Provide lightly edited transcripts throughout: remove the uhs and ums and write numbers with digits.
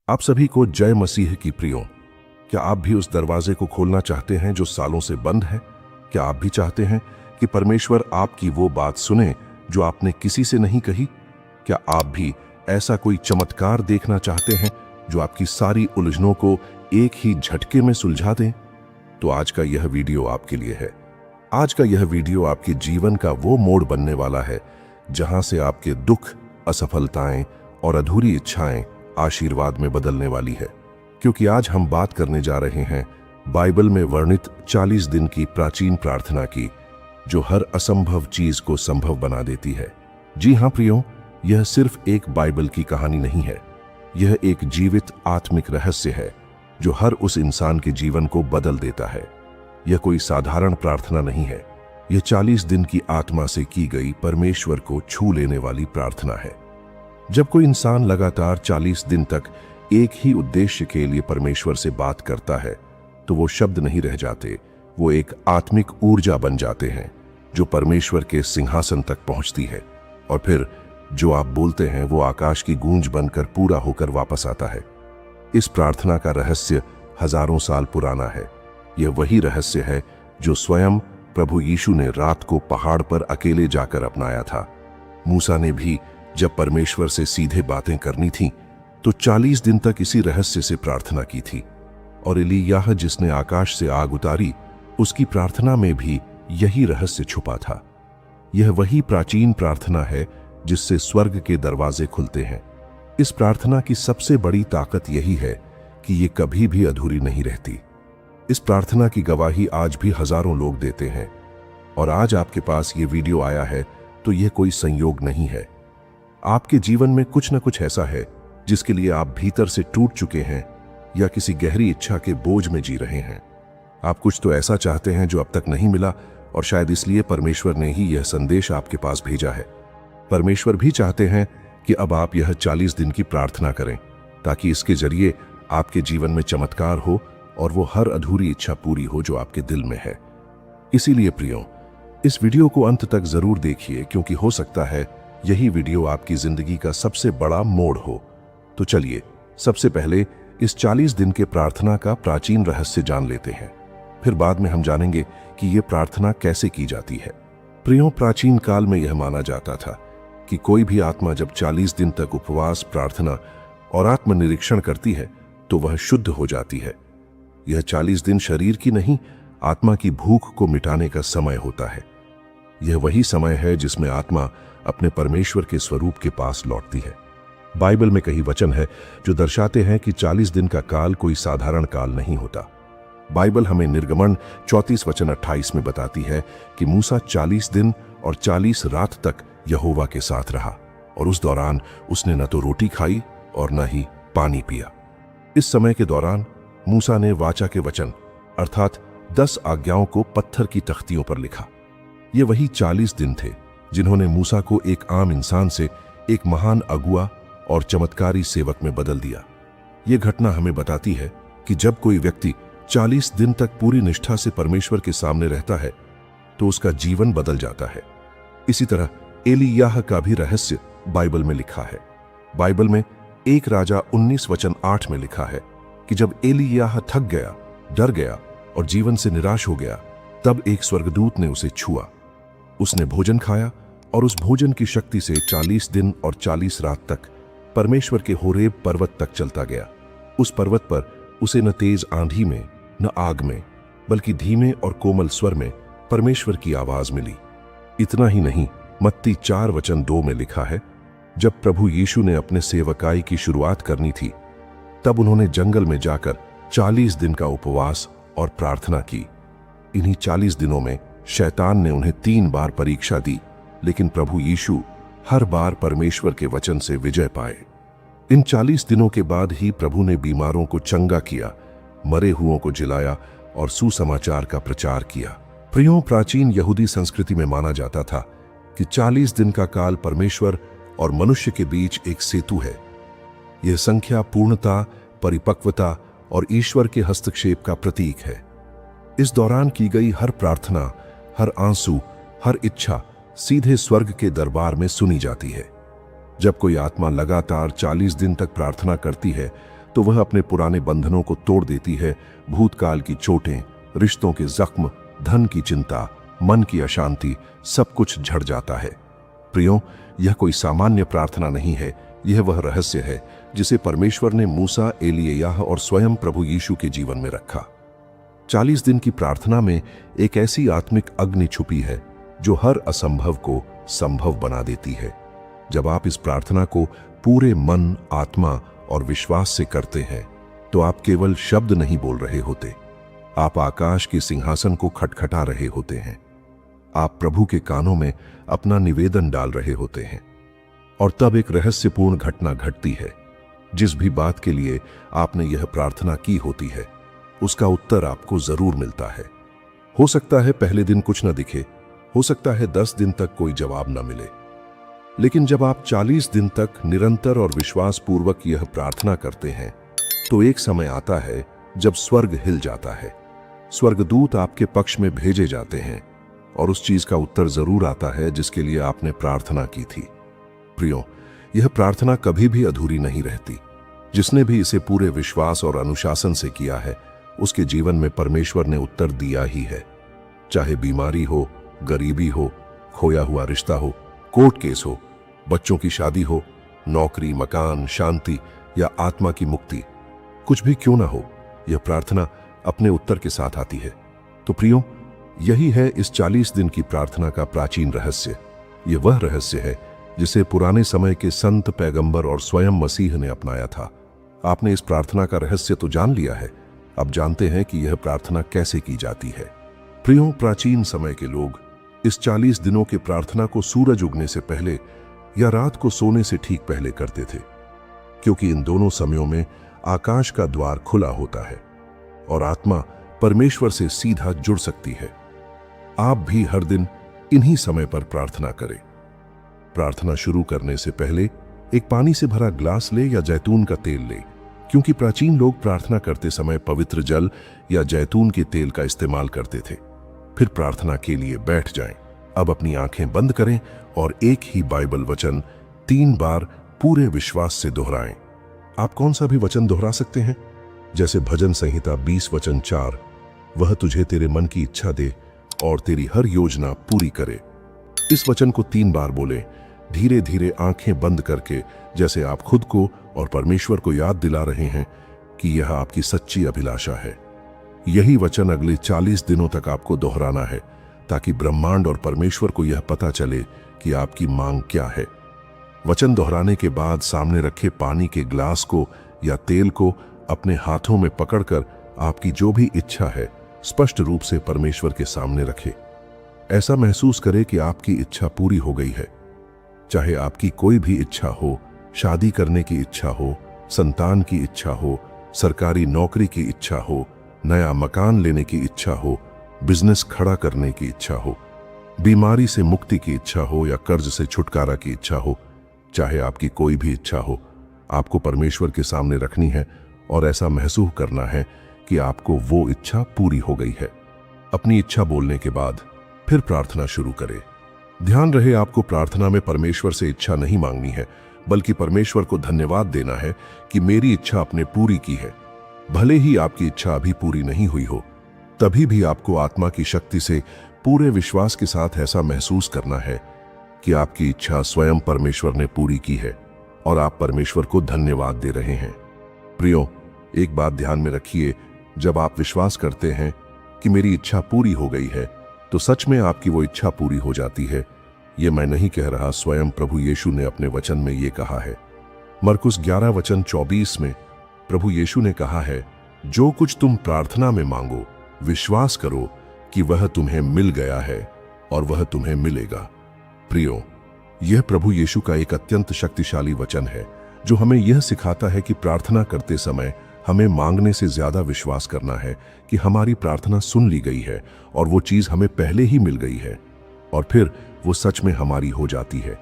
आप सभी को जय मसीह की प्रियो। क्या आप भी उस दरवाजे को खोलना चाहते हैं जो सालों से बंद है? क्या आप भी चाहते हैं कि परमेश्वर आपकी वो बात सुने जो आपने किसी से नहीं कही? क्या आप भी ऐसा कोई चमत्कार देखना चाहते हैं जो आपकी सारी उलझनों को एक ही झटके में सुलझा दें? तो आज का यह वीडियो आपके लिए है। आज का यह वीडियो आपके जीवन का वो मोड़ बनने वाला है जहां से आपके दुख, असफलताएं और अधूरी इच्छाएं आशीर्वाद में बदलने वाली है। क्योंकि आज हम बात करने जा रहे हैं बाइबल में वर्णित 40 दिन की प्राचीन प्रार्थना की, जो हर असंभव चीज को संभव बना देती है। जी हां प्रियो, यह सिर्फ एक बाइबल की कहानी नहीं है। यह एक जीवित आत्मिक रहस्य है जो हर उस इंसान के जीवन को बदल देता है। यह कोई साधारण प्रार्थना नहीं है। यह 40 दिन की आत्मा से की गई परमेश्वर को छू लेने वाली प्रार्थना है। जब कोई इंसान लगातार 40 दिन तक एक ही उद्देश्य के लिए परमेश्वर से बात करता है, तो वो शब्द नहीं रह जाते, वो एक आत्मिक ऊर्जा बन जाते हैं जो परमेश्वर के सिंहासन तक पहुंचती है। और फिर जो आप बोलते हैं वो आकाश की गूंज बनकर पूरा होकर वापस आता है। इस प्रार्थना का रहस्य हजारों साल पुराना है। यह वही रहस्य है जो स्वयं प्रभु यीशु ने रात को पहाड़ पर अकेले जाकर अपनाया था। मूसा ने भी जब परमेश्वर से सीधे बातें करनी थी तो 40 दिन तक इसी रहस्य से प्रार्थना की थी। और एलियाह जिसने आकाश से आग उतारी, उसकी प्रार्थना में भी यही रहस्य छुपा था। यह वही प्राचीन प्रार्थना है जिससे स्वर्ग के दरवाजे खुलते हैं। इस प्रार्थना की सबसे बड़ी ताकत यही है कि ये कभी भी अधूरी नहीं रहती। इस प्रार्थना की गवाही आज भी हजारों लोग देते हैं। और आज आपके पास ये वीडियो आया है तो यह कोई संयोग नहीं है। आपके जीवन में कुछ न कुछ ऐसा है जिसके लिए आप भीतर से टूट चुके हैं या किसी गहरी इच्छा के बोझ में जी रहे हैं। आप कुछ तो ऐसा चाहते हैं जो अब तक नहीं मिला, और शायद इसलिए परमेश्वर ने ही यह संदेश आपके पास भेजा है। परमेश्वर भी चाहते हैं कि अब आप यह 40 दिन की प्रार्थना करें, ताकि इसके जरिए आपके जीवन में चमत्कार हो और वो हर अधूरी इच्छा पूरी हो जो आपके दिल में है। इसीलिए प्रियो, इस वीडियो को अंत तक जरूर देखिए, क्योंकि हो सकता है यही वीडियो आपकी जिंदगी का सबसे बड़ा मोड़ हो। तो चलिए सबसे पहले इस 40 दिन के प्रार्थना का प्राचीन रहस्य जान लेते हैं। फिर बाद में हम जानेंगे कि यह प्रार्थना कैसे की जाती है। प्रियो, प्राचीन काल में यह माना जाता था कि कोई भी आत्मा जब 40 दिन तक उपवास, प्रार्थना और आत्मनिरीक्षण करती है तो वह शुद्ध हो जाती है। यह 40 दिन शरीर की नहीं, आत्मा की भूख को मिटाने का समय होता है। यह वही समय है जिसमें आत्मा अपने परमेश्वर के स्वरूप के पास लौटती है। बाइबल में कई वचन है जो दर्शाते हैं कि 40 दिन का काल कोई साधारण काल नहीं होता। बाइबल हमें निर्गमन 34 वचन 28 में बताती है कि मूसा 40 दिन और 40 रात तक यहोवा के साथ रहा, और उस दौरान उसने न तो रोटी खाई और न ही पानी पिया। इस समय के दौरान मूसा ने वाचा के वचन अर्थात 10 आज्ञाओं को पत्थर की तख्तियों पर लिखा। ये वही 40 दिन थे जिन्होंने मूसा को एक आम इंसान से एक महान अगुआ और चमत्कारी सेवक में बदल दिया। ये घटना हमें बताती है कि जब कोई व्यक्ति 40 दिन तक पूरी निष्ठा से परमेश्वर के सामने रहता है तो उसका जीवन बदल जाता है। इसी तरह एलियाह का भी रहस्य बाइबल में लिखा है। बाइबल में 1 राजा 19 वचन 8 में लिखा है कि जब एलियाह थक गया, डर गया और जीवन से निराश हो गया, तब एक स्वर्गदूत ने उसे छुआ। उसने भोजन खाया और उस भोजन की शक्ति से 40 दिन और 40 रात तक परमेश्वर के होरेब पर्वत तक चलता गया। उस पर्वत पर उसे न तेज आंधी में, न आग में, बल्कि धीमे और कोमल स्वर में परमेश्वर की आवाज मिली। इतना ही नहीं, मत्ती 4 वचन 2 में लिखा है, जब प्रभु यीशु ने अपने सेवकाई की शुरुआत करनी थी, तब उन्होंने जंगल में जाकर 40 दिन का उपवास और प्रार्थना की। इन्हीं 40 दिनों में शैतान ने उन्हें 3 बार परीक्षा दी, लेकिन प्रभु यीशु हर बार परमेश्वर के वचन से विजय पाए। इन 40 दिनों के बाद ही प्रभु ने बीमारों को चंगा किया, मरे हुओं को जिलाया और सुसमाचार का प्रचार किया। प्रियो, प्राचीन यहूदी संस्कृति में माना जाता था कि 40 दिन का काल परमेश्वर और मनुष्य के बीच एक सेतु है। यह संख्या पूर्णता, परिपक्वता और ईश्वर के हस्तक्षेप का प्रतीक है। इस दौरान की गई हर प्रार्थना, हर आंसू, हर इच्छा सीधे स्वर्ग के दरबार में सुनी जाती है। जब कोई आत्मा लगातार 40 दिन तक प्रार्थना करती है तो वह अपने पुराने बंधनों को तोड़ देती है। भूतकाल की चोटें, रिश्तों के जख्म, धन की चिंता, मन की अशांति, सब कुछ झड़ जाता है। प्रियो, यह कोई सामान्य प्रार्थना नहीं है, यह वह रहस्य है जिसे परमेश्वर ने मूसा, एलिय्याह और स्वयं प्रभु यीशु के जीवन में रखा। 40 दिन की प्रार्थना में एक ऐसी आत्मिक अग्नि छुपी है जो हर असंभव को संभव बना देती है। जब आप इस प्रार्थना को पूरे मन, आत्मा और विश्वास से करते हैं तो आप केवल शब्द नहीं बोल रहे होते, आप आकाश के सिंहासन को खटखटा रहे होते हैं। आप प्रभु के कानों में अपना निवेदन डाल रहे होते हैं। और तब एक रहस्यपूर्ण घटना घटती है। जिस भी बात के लिए आपने यह प्रार्थना की होती है, उसका उत्तर आपको जरूर मिलता है। हो सकता है पहले दिन कुछ न दिखे, हो सकता है 10 दिन तक कोई जवाब न मिले, लेकिन जब आप 40 दिन तक निरंतर और विश्वास पूर्वक यह प्रार्थना करते हैं तो एक समय आता है जब स्वर्ग हिल जाता है। स्वर्गदूत आपके पक्ष में भेजे जाते हैं और उस चीज का उत्तर जरूर आता है जिसके लिए आपने प्रार्थना की थी। प्रियो, यह प्रार्थना कभी भी अधूरी नहीं रहती। जिसने भी इसे पूरे विश्वास और अनुशासन से किया है, उसके जीवन में परमेश्वर ने उत्तर दिया ही है। चाहे बीमारी हो, गरीबी हो, खोया हुआ रिश्ता हो, कोर्ट केस हो, बच्चों की शादी हो, नौकरी, मकान, शांति या आत्मा की मुक्ति, कुछ भी क्यों ना हो, यह प्रार्थना अपने उत्तर के साथ आती है। तो प्रियो, यही है इस 40 दिन की प्रार्थना का प्राचीन रहस्य। यह वह रहस्य है जिसे पुराने समय के संत, पैगंबर और स्वयं मसीह ने अपनाया था। आपने इस प्रार्थना का रहस्य तो जान लिया है, अब जानते हैं कि यह प्रार्थना कैसे की जाती है। प्रियो, प्राचीन समय के लोग इस 40 दिनों के प्रार्थना को सूरज उगने से पहले या रात को सोने से ठीक पहले करते थे, क्योंकि इन दोनों समयों में आकाश का द्वार खुला होता है और आत्मा परमेश्वर से सीधा जुड़ सकती है। आप भी हर दिन इन्हीं समय पर प्रार्थना करें। प्रार्थना शुरू करने से पहले एक पानी से भरा ग्लास ले या जैतून का तेल ले, क्योंकि प्राचीन लोग प्रार्थना करते समय पवित्र जल या जैतून के तेल का इस्तेमाल करते थे। फिर प्रार्थना के लिए बैठ जाएं। अब अपनी आंखें बंद करें और एक ही बाइबल वचन 3 बार पूरे विश्वास से दोहराएं। आप कौन सा भी वचन दोहरा सकते हैं, जैसे भजन संहिता 20 वचन 4, वह तुझे तेरे मन की इच्छा दे और तेरी हर योजना पूरी करे। इस वचन को 3 बार बोलें, धीरे धीरे आंखें बंद करके, जैसे आप खुद को और परमेश्वर को याद दिला रहे हैं कि यह आपकी सच्ची अभिलाषा है। यही वचन अगले 40 दिनों तक आपको दोहराना है, ताकि ब्रह्मांड और परमेश्वर को यह पता चले कि आपकी मांग क्या है। वचन दोहराने के बाद सामने रखे पानी के ग्लास को या तेल को अपने हाथों में पकड़कर आपकी जो भी इच्छा है स्पष्ट रूप से परमेश्वर के सामने रखें। ऐसा महसूस करें कि आपकी इच्छा पूरी हो गई है। चाहे आपकी कोई भी इच्छा हो, शादी करने की इच्छा हो, संतान की इच्छा हो, सरकारी नौकरी की इच्छा हो, नया मकान लेने की इच्छा हो, बिजनेस खड़ा करने की इच्छा हो, बीमारी से मुक्ति की इच्छा हो या कर्ज से छुटकारा की इच्छा हो, चाहे आपकी कोई भी इच्छा हो, आपको परमेश्वर के सामने रखनी है और ऐसा महसूस करना है कि आपको वो इच्छा पूरी हो गई है। अपनी इच्छा बोलने के बाद फिर प्रार्थना शुरू करें। ध्यान रहे, आपको प्रार्थना में परमेश्वर से इच्छा नहीं मांगनी है, बल्कि परमेश्वर को धन्यवाद देना है कि मेरी इच्छा आपने पूरी की है। भले ही आपकी इच्छा अभी पूरी नहीं हुई हो, तभी भी आपको आत्मा की शक्ति से पूरे विश्वास के साथ ऐसा महसूस करना है कि आपकी इच्छा स्वयं परमेश्वर ने पूरी की है और आप परमेश्वर को धन्यवाद दे रहे हैं। प्रियो, एक बात ध्यान में रखिए, जब आप विश्वास करते हैं कि मेरी इच्छा पूरी हो गई है, तो सच में आपकी वो इच्छा पूरी हो जाती है। ये मैं नहीं कह रहा, स्वयं प्रभु यीशु ने अपने वचन में ये कहा है। मरकुस 11 वचन 24 में प्रभु यीशु ने कहा है, जो कुछ तुम प्रार्थना में मांगो, विश्वास करो कि वह तुम्हें मिल गया है और वह तुम्हें मिलेगा। प्रियो, यह प्रभु यीशु का एक अत्यंत शक्तिशाली वचन है जो हमें यह सिखाता है कि प्रार्थना करते समय हमें मांगने से ज्यादा विश्वास करना है कि हमारी प्रार्थना सुन ली गई है और वो चीज हमें पहले ही मिल गई है और फिर वो सच में हमारी हो जाती है।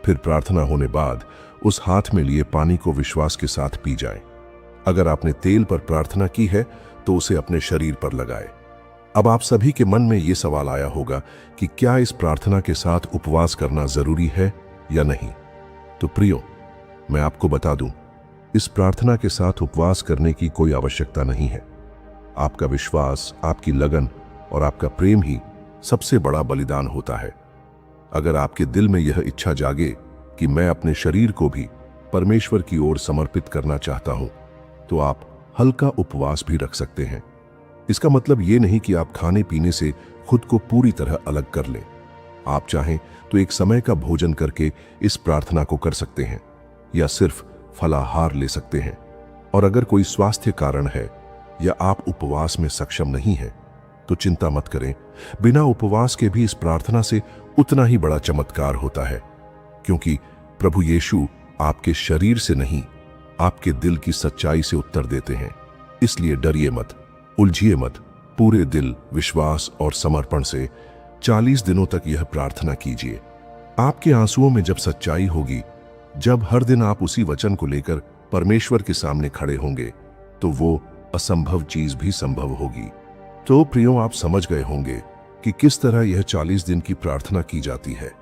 फिर प्रार्थना होने बाद उस हाथ में लिए पानी को विश्वास के साथ पी जाए। अगर आपने तेल पर प्रार्थना की है तो उसे अपने शरीर पर लगाए। अब आप सभी के मन में ये सवाल आया होगा कि क्या इस प्रार्थना के साथ उपवास करना जरूरी है या नहीं। तो प्रियो, मैं आपको बता दूं, इस प्रार्थना के साथ उपवास करने की कोई आवश्यकता नहीं है। आपका विश्वास, आपकी लगन और आपका प्रेम ही सबसे बड़ा बलिदान होता है। अगर आपके दिल में यह इच्छा जागे कि मैं अपने शरीर को भी परमेश्वर की ओर समर्पित करना चाहता हूं, तो आप हल्का उपवास भी रख सकते हैं। इसका मतलब ये नहीं कि आप खाने पीने से खुद को पूरी तरह अलग कर लें। आप चाहें तो एक समय का भोजन करके इस प्रार्थना को कर सकते हैं या सिर्फ फलाहार ले सकते हैं। और अगर कोई स्वास्थ्य कारण है या आप उपवास में सक्षम नहीं हैं, तो चिंता मत करें। बिना उपवास के भी इस प्रार्थना से उतना ही बड़ा चमत्कार होता है, क्योंकि प्रभु यीशु आपके शरीर से नहीं, आपके दिल की सच्चाई से उत्तर देते हैं। इसलिए डरिए मत, उलझिए मत। पूरे दिल, विश्वास और समर्पण से 40 दिनों तक यह प्रार्थना कीजिए। आपके आंसुओं में जब सच्चाई होगी, जब हर दिन आप उसी वचन को लेकर परमेश्वर के सामने खड़े होंगे, तो वो असंभव चीज भी संभव होगी। तो प्रियो, आप समझ गए होंगे कि किस तरह यह 40 दिन की प्रार्थना की जाती है।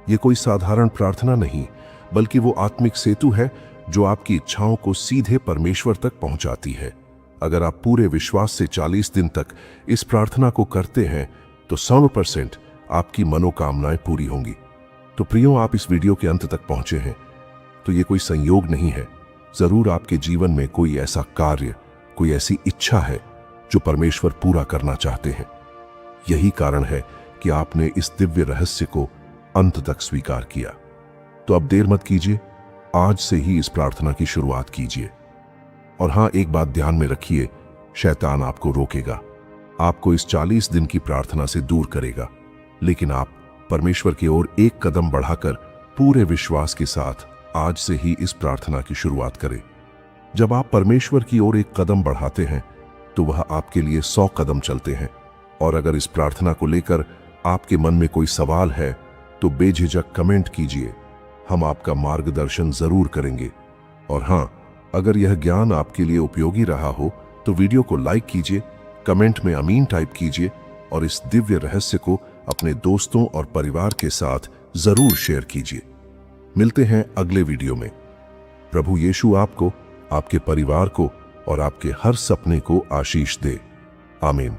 यह कोई साधारण प्रार्थना नहीं, बल्कि वो आत्मिक सेतु है जो आपकी इच्छाओं को सीधे परमेश्वर तक पहुंचाती है। अगर आप पूरे विश्वास से 40 दिन तक इस प्रार्थना को करते हैं, तो 100% आपकी मनोकामनाएं पूरी होंगी। तो प्रियो, आप इस वीडियो के अंत तक पहुंचे हैं, तो ये कोई संयोग नहीं है। जरूर आपके जीवन में कोई ऐसा कार्य, कोई ऐसी इच्छा है जो परमेश्वर पूरा करना चाहते हैं। यही कारण है कि आपने इस दिव्य रहस्य को अंत तक स्वीकार किया। तो अब देर मत कीजिए, आज से ही इस प्रार्थना की शुरुआत कीजिए। और हां, एक बात ध्यान में रखिए, शैतान आपको रोकेगा, आपको इस 40 दिन की प्रार्थना से दूर करेगा, लेकिन आप परमेश्वर की ओर एक कदम बढ़ाकर पूरे विश्वास के साथ आज से ही इस प्रार्थना की शुरुआत करें। जब आप परमेश्वर की ओर एक कदम बढ़ाते हैं, तो वह आपके लिए 100 कदम चलते हैं। और अगर इस प्रार्थना को लेकर आपके मन में कोई सवाल है, तो बेझिझक कमेंट कीजिए, हम आपका मार्गदर्शन जरूर करेंगे। और हां, अगर यह ज्ञान आपके लिए उपयोगी रहा हो, तो वीडियो को लाइक कीजिए, कमेंट में आमीन टाइप कीजिए और इस दिव्य रहस्य को अपने दोस्तों और परिवार के साथ जरूर शेयर कीजिए। मिलते हैं अगले वीडियो में। प्रभु यीशु आपको, आपके परिवार को और आपके हर सपने को आशीष दे। आमीन।